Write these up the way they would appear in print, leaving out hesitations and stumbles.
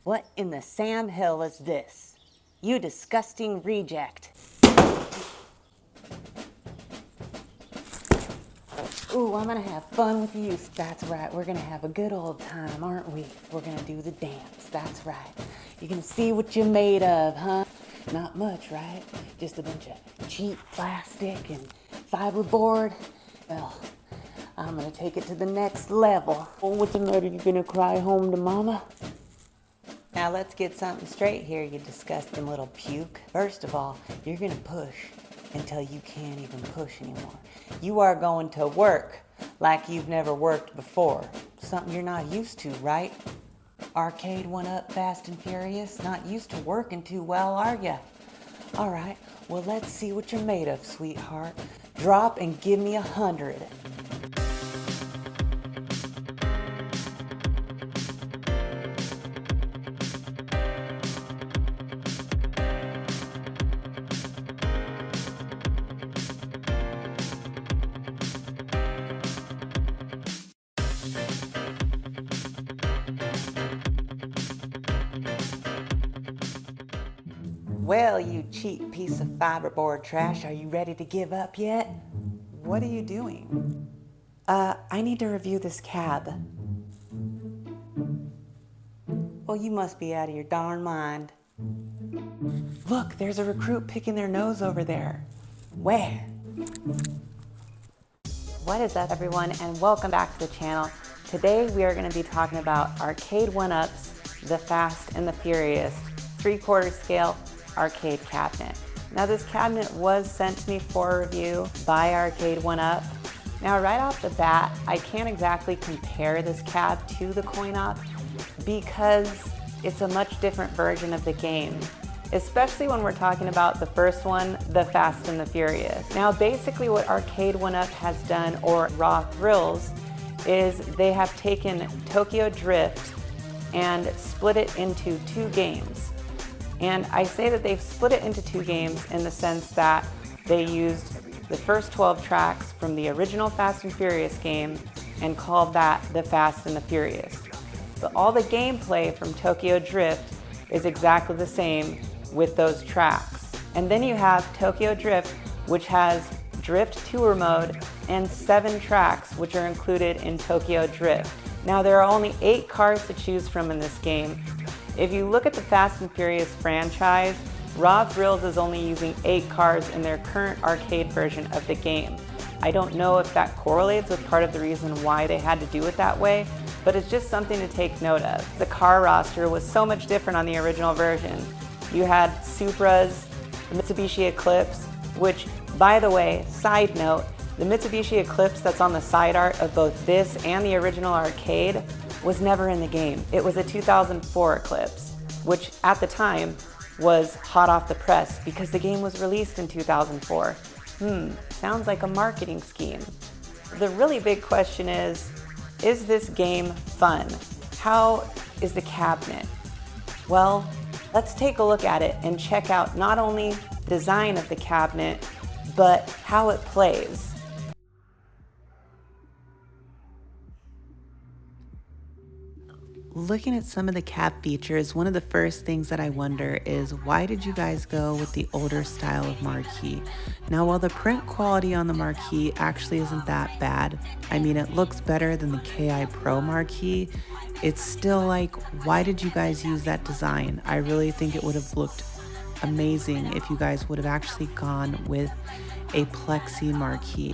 What in the Sam Hill is this? You disgusting reject. Ooh, I'm gonna have fun with you. That's right, we're gonna have a good old time, aren't we? We're gonna do the dance, that's right. You're gonna see what you're made of, huh? Not much, right? Just a bunch of cheap plastic and fiberboard. Well, I'm gonna take it to the next level. Oh, what's the matter? You gonna cry home to mama? Now let's get something straight here, you disgusting little puke. First of all, you're gonna push until you can't even push anymore. You are going to work like you've never worked before. Something you're not used to, right? Arcade1up, Fast and Furious, not used to working too well, are ya? All right, well, let's see what you're made of, sweetheart. Drop and give me 100. Well, you cheap piece of fiberboard trash, are you ready to give up yet? What are you doing? I need to review this cab. Well, you must be out of your darn mind. Look, there's a recruit picking their nose over there. Where? What is up, everyone, and welcome back to the channel. Today we are going to be talking about Arcade1up's The Fast and the Furious 3/4 scale arcade cabinet. Now, this cabinet was sent to me for review by Arcade1up. Now, right off the bat, I can't exactly compare this cab to the coin-op because it's a much different version of the game, especially when we're talking about the first one, The Fast and the Furious. Now, basically what Arcade1up has done, or Raw Thrills, is they have taken Tokyo Drift and split it into 2 games. And I say that they've split it into 2 games in the sense that they used the first 12 tracks from the original Fast and Furious game and called that The Fast and the Furious. But all the gameplay from Tokyo Drift is exactly the same with those tracks. And then you have Tokyo Drift, which has Drift Tour Mode and 7 tracks, which are included in Tokyo Drift. Now, there are only 8 cars to choose from in this game. If you look at the Fast and Furious franchise, Raw Thrills is only using 8 cars in their current arcade version of the game. I don't know if that correlates with part of the reason why they had to do it that way, but it's just something to take note of. The car roster was so much different on the original version. You had Supras, the Mitsubishi Eclipse, which, by the way, side note, the Mitsubishi Eclipse that's on the side art of both this and the original arcade was never in the game. It was a 2004 Eclipse, which at the time was hot off the press because the game was released in 2004. Sounds like a marketing scheme. The really big question is this game fun? How is the cabinet? Well, let's take a look at it and check out not only the design of the cabinet, but how it plays. Looking at some of the cab features, one of the first things that I wonder is, why did you guys go with the older style of Marquee? Now, while the print quality on the Marquee actually isn't that bad, I mean, it looks better than the KI Pro Marquee, it's still like, why did you guys use that design? I really think it would have looked amazing if you guys would have actually gone with a plexi Marquee.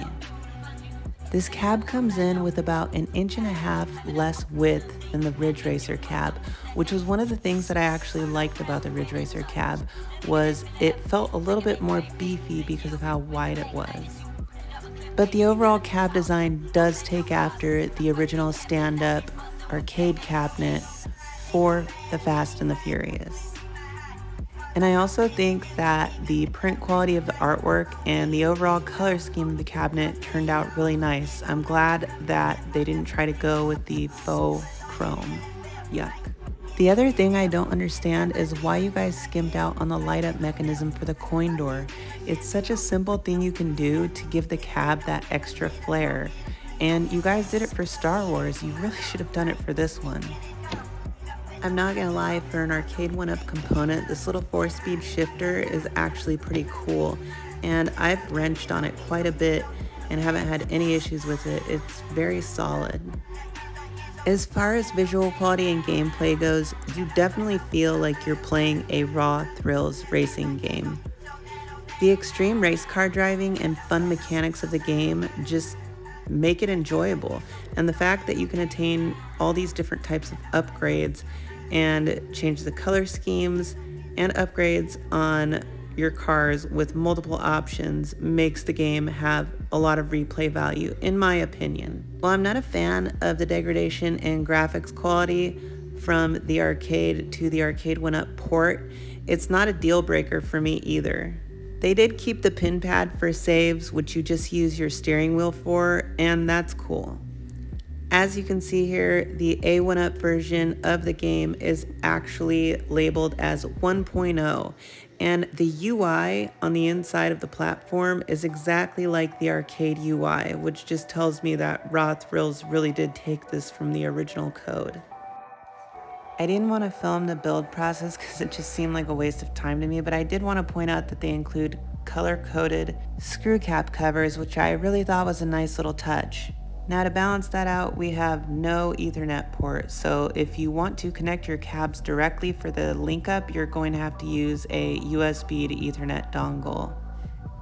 This cab comes in with about 1.5 inches less width than the Ridge Racer cab, which was one of the things that I actually liked about the Ridge Racer cab, was it felt a little bit more beefy because of how wide it was. But the overall cab design does take after the original stand-up arcade cabinet for the Fast and the Furious. And I also think that the print quality of the artwork and the overall color scheme of the cabinet turned out really nice. I'm glad that they didn't try to go with the faux chrome. Yuck. The other thing I don't understand is why you guys skimped out on the light up mechanism for the coin door. It's such a simple thing you can do to give the cab that extra flair. And you guys did it for Star Wars. You really should have done it for this one. I'm not gonna lie, for an Arcade1up component, this little 4-speed shifter is actually pretty cool, and I've wrenched on it quite a bit and haven't had any issues with it. It's very solid. As far as visual quality and gameplay goes, you definitely feel like you're playing a raw thrills racing game. The extreme race car driving and fun mechanics of the game just make it enjoyable, and the fact that you can attain all these different types of upgrades and change the color schemes and upgrades on your cars with multiple options makes the game have a lot of replay value, in my opinion. While I'm not a fan of the degradation in graphics quality from the arcade to the Arcade1up port, it's not a deal breaker for me either. They did keep the pin pad for saves, which you just use your steering wheel for, and that's cool. As you can see here, the A1up version of the game is actually labeled as 1.0, and the UI on the inside of the platform is exactly like the arcade UI, which just tells me that Raw Thrills really did take this from the original code. I didn't want to film the build process because it just seemed like a waste of time to me, but I did want to point out that they include color-coded screw cap covers, which I really thought was a nice little touch. Now, to balance that out, we have no Ethernet port, so if you want to connect your cabs directly for the link up, you're going to have to use a USB to Ethernet dongle.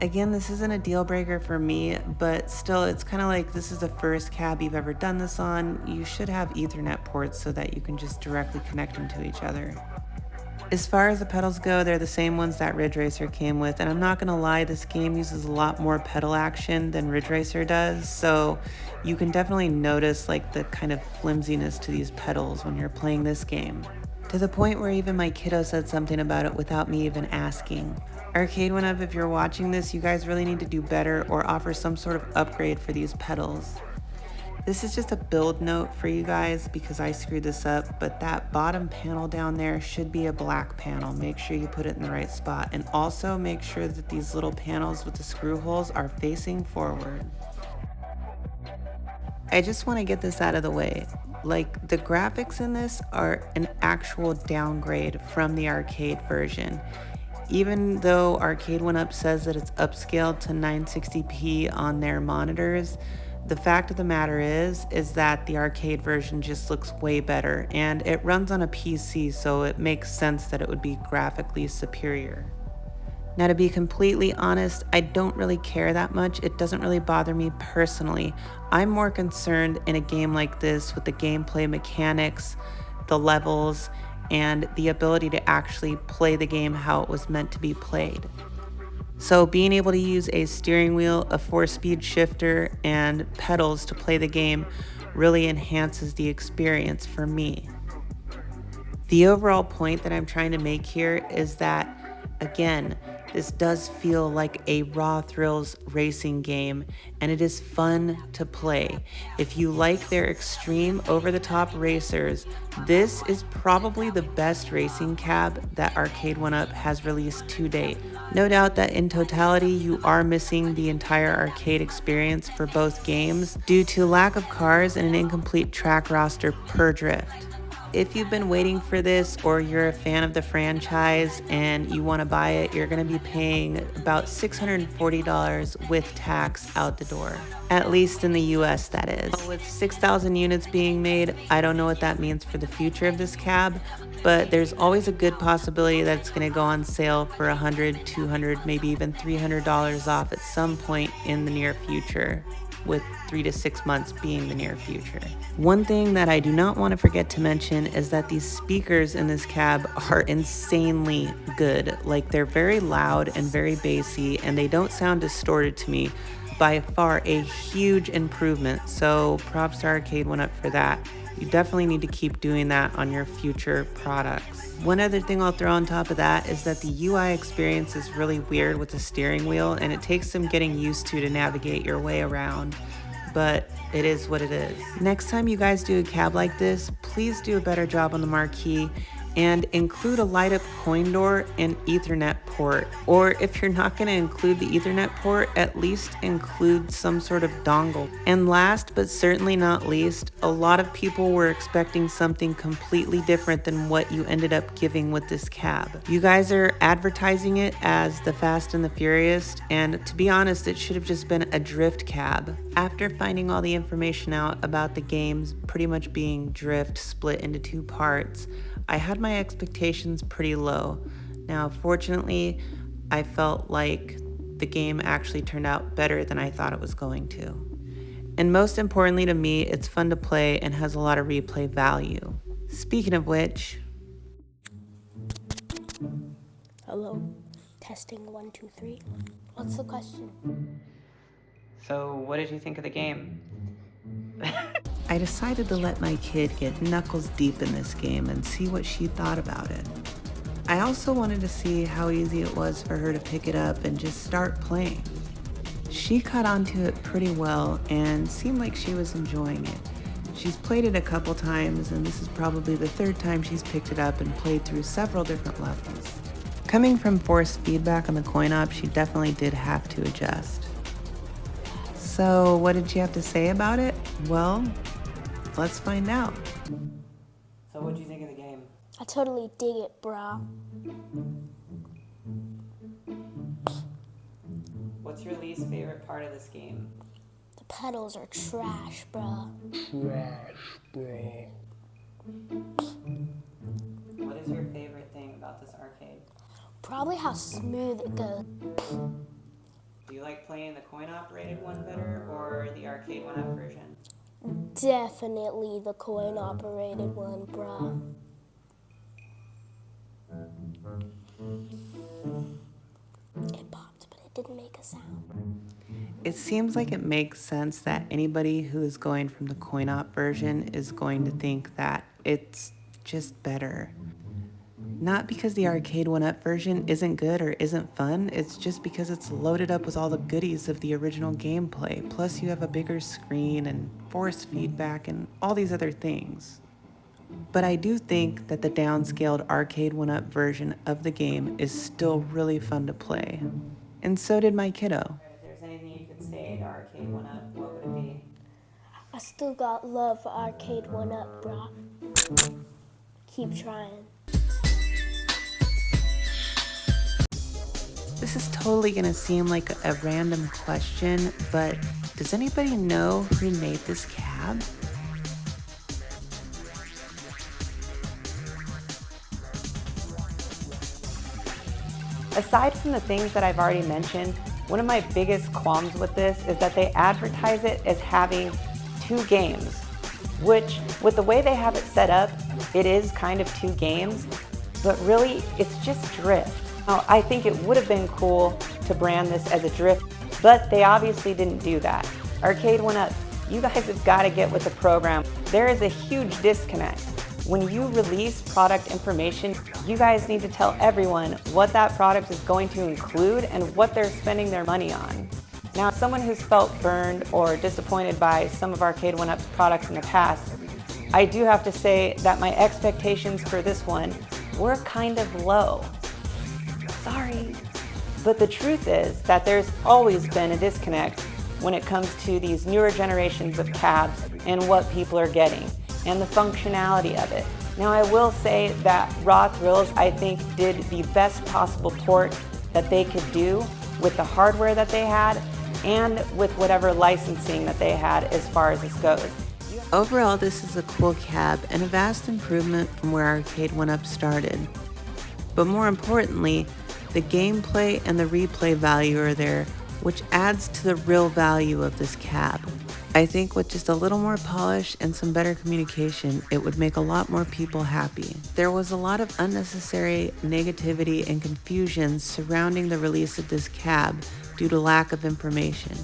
Again, this isn't a deal breaker for me, but still, it's kind of like this is the first cab you've ever done this on. You should have Ethernet ports so that you can just directly connect them to each other. As far as the pedals go, they're the same ones that Ridge Racer came with, and I'm not gonna lie, this game uses a lot more pedal action than Ridge Racer does, so you can definitely notice like the kind of flimsiness to these pedals when you're playing this game. To the point where even my kiddo said something about it without me even asking. Arcade1up, if you're watching this, you guys really need to do better or offer some sort of upgrade for these pedals. This is just a build note for you guys because I screwed this up, but that bottom panel down there should be a black panel. Make sure you put it in the right spot, and also make sure that these little panels with the screw holes are facing forward. I just want to get this out of the way. Like, the graphics in this are an actual downgrade from the arcade version. Even though Arcade1up says that it's upscaled to 960p on their monitors, the fact of the matter is that the arcade version just looks way better, and it runs on a PC, so it makes sense that it would be graphically superior. Now, to be completely honest, I don't really care that much. It doesn't really bother me personally. I'm more concerned in a game like this with the gameplay mechanics, the levels, and the ability to actually play the game how it was meant to be played. So being able to use a steering wheel, a 4-speed shifter, and pedals to play the game really enhances the experience for me. The overall point that I'm trying to make here is that, again, this does feel like a Raw Thrills racing game, and it is fun to play. If you like their extreme over-the-top racers, this is probably the best racing cab that Arcade1up has released to date. No doubt that in totality, you are missing the entire arcade experience for both games due to lack of cars and an incomplete track roster per drift. If you've been waiting for this, or you're a fan of the franchise and you want to buy it, you're going to be paying about $640 with tax out the door. At least in the US, that is. With 6,000 units being made, I don't know what that means for the future of this cab, but there's always a good possibility that it's going to go on sale for $100, $200, maybe even $300 off at some point in the near future, with 3 to 6 months being the near future. One thing that I do not want to forget to mention is that these speakers in this cab are insanely good. Like, they're very loud and very bassy, and they don't sound distorted to me. By far a huge improvement, so props to Arcade1up for that. You definitely need to keep doing that on your future products. One other thing I'll throw on top of that is that the UI experience is really weird with the steering wheel, and it takes some getting used to navigate your way around, but it is what it is. Next time you guys do a cab like this, please do a better job on the Marquee and include a light up coin door and Ethernet port. Or if you're not going to include the Ethernet port, at least include some sort of dongle. And last but certainly not least, a lot of people were expecting something completely different than what you ended up giving with this cab. You guys are advertising it as the Fast and the Furious, and to be honest, it should have just been a drift cab. After finding all the information out about the games pretty much being drift split into two parts, I had my expectations pretty low. Now, fortunately, I felt like the game actually turned out better than I thought it was going to. And most importantly to me, it's fun to play and has a lot of replay value. Speaking of which... Hello? Testing 1, 2, 3. What's the question? So, what did you think of the game? I decided to let my kid get knuckles deep in this game and see what she thought about it. I also wanted to see how easy it was for her to pick it up and just start playing. She caught onto it pretty well and seemed like she was enjoying it. She's played it a couple times, and this is probably the third time she's picked it up and played through several different levels. Coming from forced feedback on the coin op, she definitely did have to adjust. So what did she have to say about it? Well, let's find out. So what'd you think of the game? I totally dig it, brah. What's your least favorite part of this game? The pedals are trash, bruh. What is your favorite thing about this arcade? Probably how smooth it goes. Do you like playing the coin-operated one better or the Arcade1up version? Definitely the coin-operated one, bruh. It popped, but it didn't make a sound. It seems like it makes sense that anybody who is going from the coin-op version is going to think that it's just better. Not because the Arcade1up version isn't good or isn't fun, it's just because it's loaded up with all the goodies of the original gameplay, plus you have a bigger screen and force feedback and all these other things. But I do think that the downscaled Arcade1up version of the game is still really fun to play. And so did my kiddo. If there's anything you could say to Arcade1up, what would it be? I still got love for Arcade1up, brah. Keep trying. This is totally gonna seem like a random question, but does anybody know who made this cab? Aside from the things that I've already mentioned, one of my biggest qualms with this is that they advertise it as having two games, which with the way they have it set up, it is kind of two games, but really it's just drift. Now, I think it would have been cool to brand this as a drift, but they obviously didn't do that. Arcade1up, you guys have got to get with the program. There is a huge disconnect. When you release product information, you guys need to tell everyone what that product is going to include and what they're spending their money on. Now, as someone who's felt burned or disappointed by some of Arcade1up's products in the past, I do have to say that my expectations for this one were kind of low. Sorry. But the truth is that there's always been a disconnect when it comes to these newer generations of cabs and what people are getting and the functionality of it. Now, I will say that Raw Thrills, I think, did the best possible port that they could do with the hardware that they had and with whatever licensing that they had as far as this goes. Overall, this is a cool cab and a vast improvement from where Arcade1up started. But more importantly, the gameplay and the replay value are there, which adds to the real value of this cab. I think with just a little more polish and some better communication, it would make a lot more people happy. There was a lot of unnecessary negativity and confusion surrounding the release of this cab due to lack of information.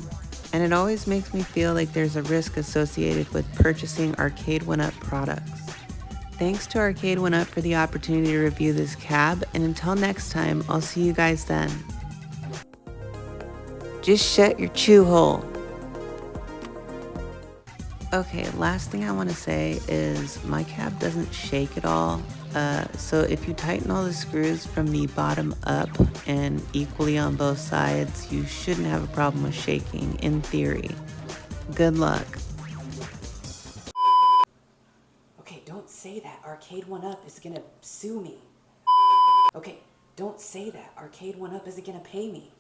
And it always makes me feel like there's a risk associated with purchasing Arcade1up products. Thanks to Arcade1up for the opportunity to review this cab, and until next time, I'll see you guys then. Just shut your chew hole. Okay, last thing I want to say is my cab doesn't shake at all. So if you tighten all the screws from the bottom up and equally on both sides, you shouldn't have a problem with shaking, in theory. Good luck. Okay, don't say that. Arcade1up is gonna sue me. Okay, don't say that. Arcade1up isn't gonna pay me.